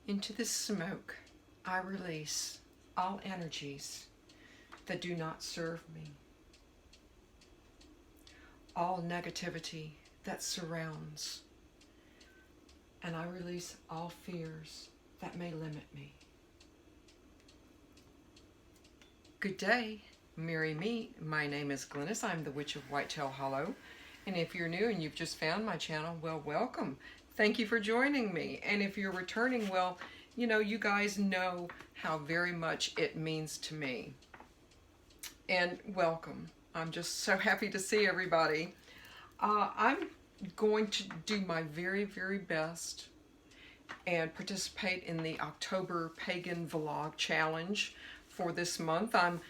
Into this smoke, I release all energies that do not serve me, all negativity that surrounds, and I release all fears that may limit me. Good day, merry me. My name is Glennis. I'm the Witch of Whitetail Hollow, and if you're new and you've just found my channel, well, welcome. Thank you for joining me. And if you're returning, well, you know, you guys know how very much it means to me. And welcome. I'm just so happy to see everybody. I'm going to do my very, very best and participate in the October Pagan Vlog Challenge for this month. I'm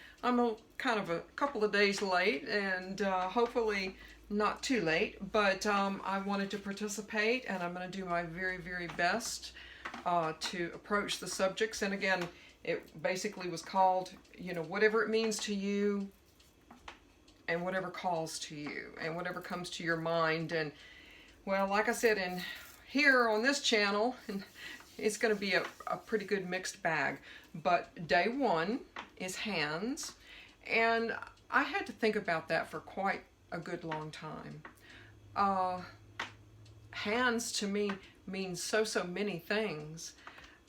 kind of a couple of days late, and hopefully not too late, but I wanted to participate, and I'm going to do my very, very best to approach the subjects. And again, it basically was called, you know, whatever it means to you, and whatever calls to you, and whatever comes to your mind. And well, like I said, in here on this channel, it's going to be a pretty good mixed bag. But day one is hands, and I had to think about that for quite a good long time. Hands to me means so many things.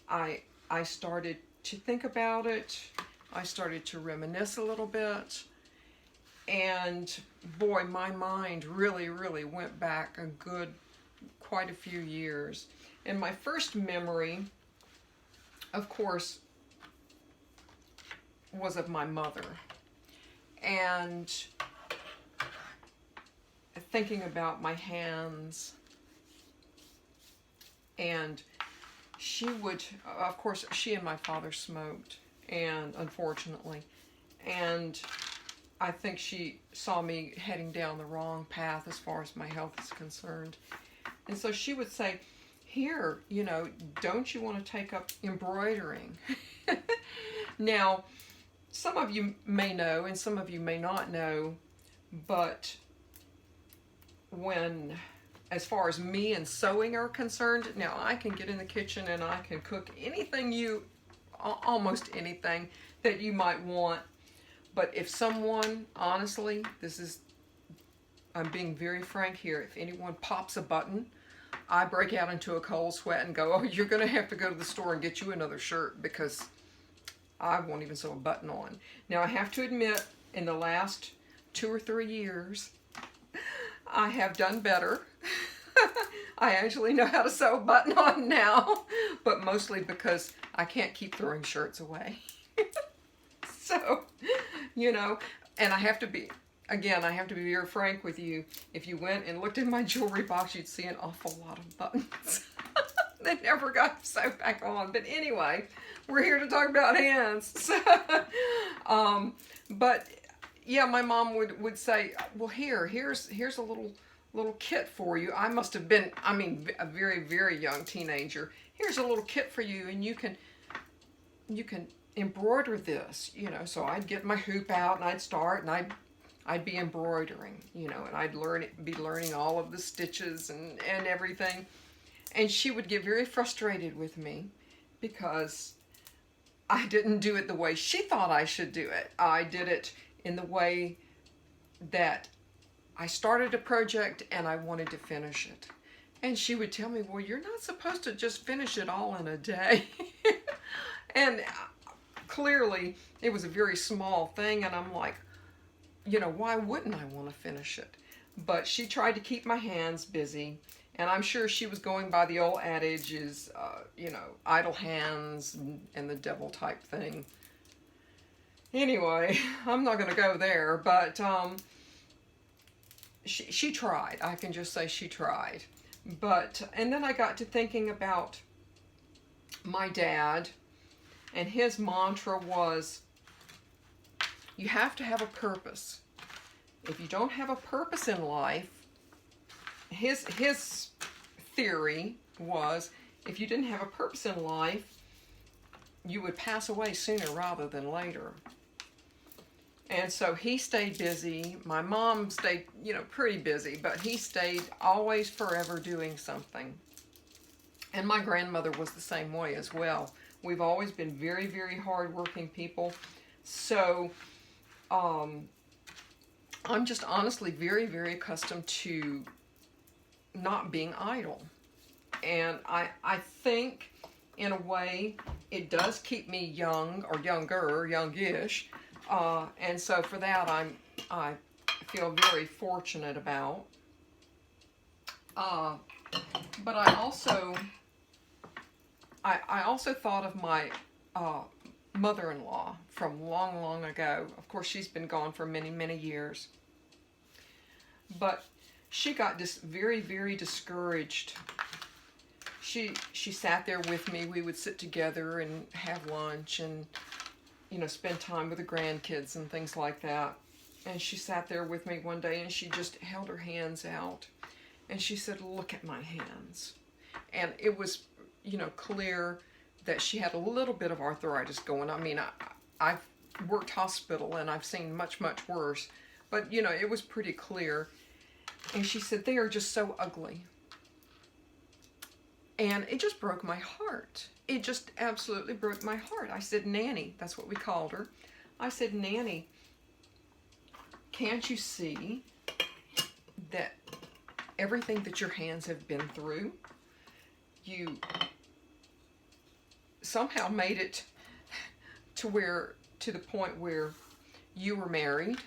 I started to think about it. I started to reminisce a little bit, and boy, my mind really went back quite a few years. And my first memory, of course, was of my mother, and thinking about my hands. And she would, of course, she and my father smoked, and unfortunately, and I think she saw me heading down the wrong path as far as my health is concerned. And so she would say, here, you know, don't you want to take up embroidering? Now, some of you may know, and some of you may not know, but as far as me and sewing are concerned, now I can get in the kitchen and I can cook anything almost anything that you might want. But if someone, honestly, I'm being very frank here, if anyone pops a button, I break out into a cold sweat and go, oh, you're going to have to go to the store and get you another shirt, because I won't even sew a button on. Now, I have to admit, in the last 2 or 3 years, I have done better. I actually know how to sew a button on now, but mostly because I can't keep throwing shirts away. So, you know, and I have to be very frank with you. If you went and looked in my jewelry box, you'd see an awful lot of buttons. They never got sewed back on. But anyway, we're here to talk about hands. So, but yeah, my mom would say, well, here's a little kit for you. I must have been, I mean, a very, very young teenager. Here's a little kit for you, and you can embroider this, you know. So I'd get my hoop out, and I'd start, and I'd be embroidering, you know, and I'd be learning all of the stitches and everything. And she would get very frustrated with me because I didn't do it the way she thought I should do it. I did it in the way that I started a project and I wanted to finish it. And she would tell me, well, you're not supposed to just finish it all in a day. And clearly it was a very small thing, and I'm like, you know, why wouldn't I want to finish it? But she tried to keep my hands busy, and I'm sure she was going by the old adage is, you know, idle hands and the devil type thing. Anyway, I'm not going to go there, but she tried. I can just say she tried. But, and then I got to thinking about my dad, and his mantra was, you have to have a purpose. If you don't have a purpose in life, his theory was, if you didn't have a purpose in life, you would pass away sooner rather than later. And so he stayed busy. My mom stayed, you know, pretty busy, but he stayed always forever doing something. And my grandmother was the same way as well. We've always been very, very hardworking people. So I'm just honestly very, very accustomed to not being idle. And I think, in a way, it does keep me young, or younger, youngish. And so for that, I feel very fortunate about. But I also thought of my mother-in-law from long, long ago. Of course, she's been gone for many, many years. But she got just very, very discouraged. She sat there with me. We would sit together and have lunch and, you know, spend time with the grandkids and things like that. And she sat there with me one day and she just held her hands out. And she said, "Look at my hands." And it was, you know, clear that she had a little bit of arthritis going. I mean, I've worked hospital and I've seen much, much worse. But, you know, it was pretty clear. And she said, "They are just so ugly." And it just broke my heart. It just absolutely broke my heart. I said, "Nanny," that's what we called her. I said, "Nanny, can't you see that everything that your hands have been through, you somehow made it to the point where you were married,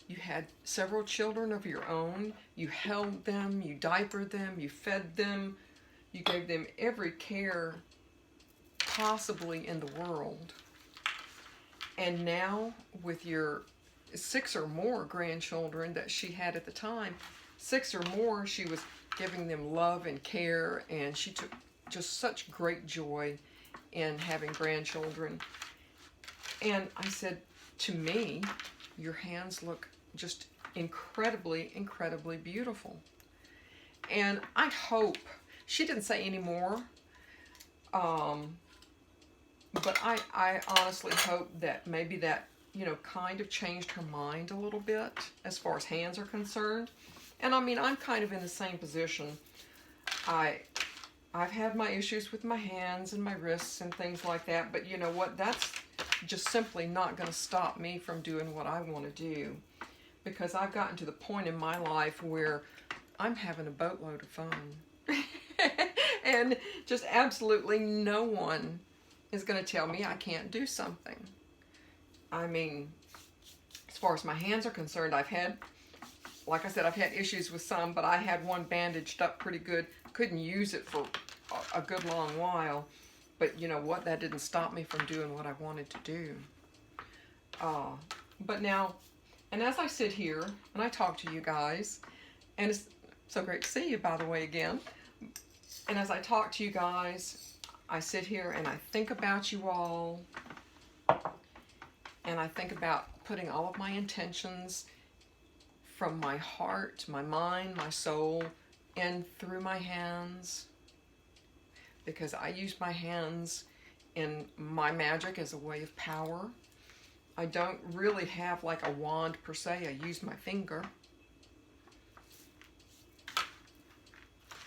you had several children of your own, you held them, you diapered them, you fed them, you gave them every care possibly in the world. And now with your 6 or more grandchildren that she had at the time, 6 or more, she was giving them love and care, and she took just such great joy in having grandchildren." And I said, "To me, your hands look just incredibly, incredibly beautiful." And I hope, she didn't say any more, but I honestly hope that maybe that, you know, kind of changed her mind a little bit as far as hands are concerned. And I mean, I'm kind of in the same position. I've had my issues with my hands and my wrists and things like that, but you know what? That's just simply not going to stop me from doing what I want to do, because I've gotten to the point in my life where I'm having a boatload of fun. And just absolutely no one is going to tell me I can't do something. I mean, as far as my hands are concerned, I've had, like I said, I've had issues with some, but I had one bandaged up pretty good. Couldn't use it for a good long while. But you know what? That didn't stop me from doing what I wanted to do. But now, and as I sit here and I talk to you guys, and it's so great to see you, by the way, again. And as I talk to you guys, I sit here and I think about you all. And I think about putting all of my intentions from my heart, my mind, my soul, in through my hands. Because I use my hands in my magic as a way of power. I don't really have like a wand per se. I use my finger.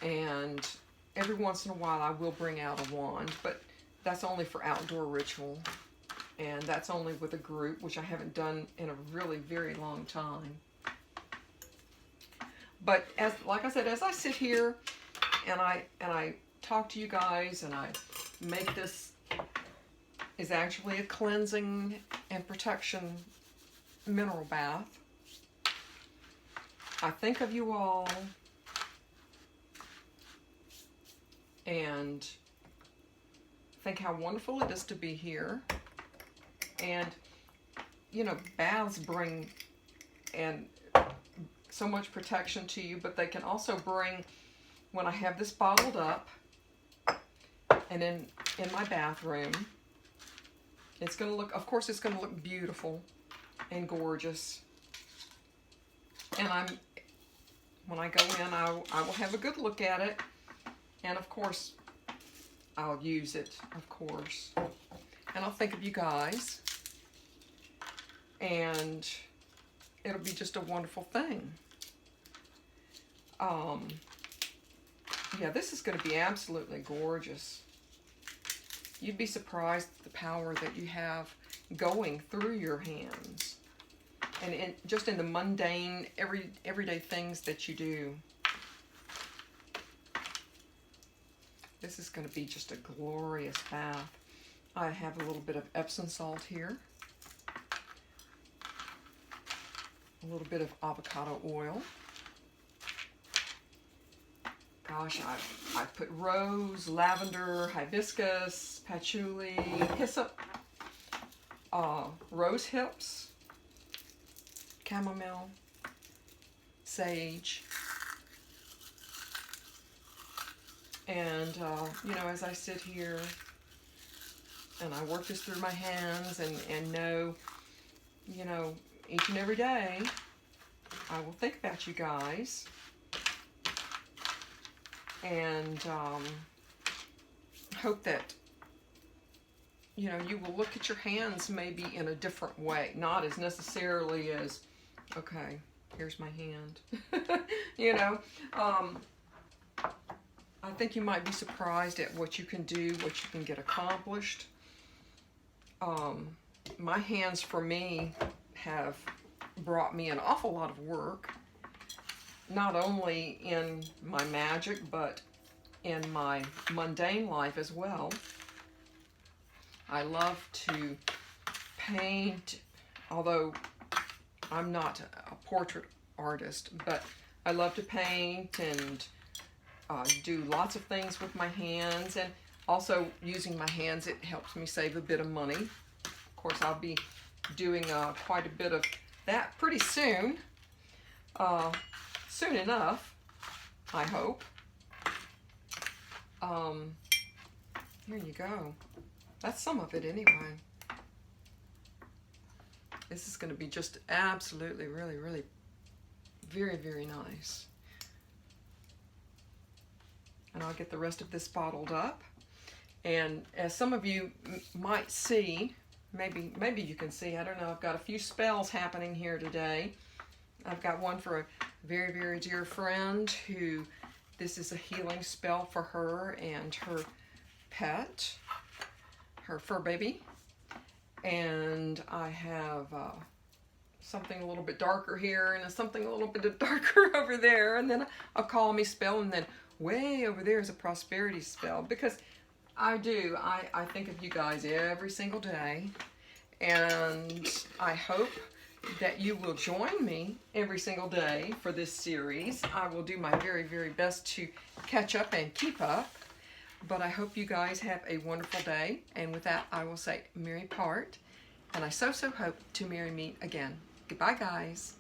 And every once in a while I will bring out a wand, but that's only for outdoor ritual. And that's only with a group, which I haven't done in a really very long time. But like I said, as I sit here and I talk to you guys, and I make this is actually a cleansing and protection mineral bath. I think of you all and think how wonderful it is to be here. And you know, baths bring and so much protection to you, but they can also bring, when I have this bottled up and in my bathroom, it's going to look, of course it's going to look beautiful and gorgeous. And when I go in, I will have a good look at it, and of course I'll use it, of course, and I'll think of you guys, and it'll be just a wonderful thing. yeah, this is going to be absolutely gorgeous. You'd be surprised at the power that you have going through your hands. And just in the mundane, everyday things that you do. This is going to be just a glorious bath. I have a little bit of Epsom salt here. A little bit of avocado oil. Gosh, I put rose, lavender, hibiscus, patchouli, hyssop, rose hips, chamomile, sage. And, you know, as I sit here and I work this through my hands and know, you know, each and every day, I will think about you guys. And hope that, you know, you will look at your hands maybe in a different way. Not as necessarily as, okay, here's my hand. You know, I think you might be surprised at what you can do, what you can get accomplished. My hands, for me, have brought me an awful lot of work. Not only in my magic, but in my mundane life as well. I love to paint, although I'm not a portrait artist, but I love to paint and do lots of things with my hands, and also using my hands, it helps me save a bit of money. Of course, I'll be doing quite a bit of that pretty soon. Soon enough, I hope. Here you go. That's some of it anyway. This is going to be just absolutely, really, really, very, very nice. And I'll get the rest of this bottled up. And as some of you might see, maybe you can see, I don't know, I've got a few spells happening here today. I've got one for a very, very dear friend who, this is a healing spell for her and her pet, her fur baby. And I have something a little bit darker here and something a little bit darker over there, and then a calm me spell, and then way over there is a prosperity spell, because I think of you guys every single day, and I hope that you will join me every single day for this series. I will do my very, very best to catch up and keep up, but I hope you guys have a wonderful day, and with that I will say merry part, and I so hope to merry meet again. Goodbye, guys.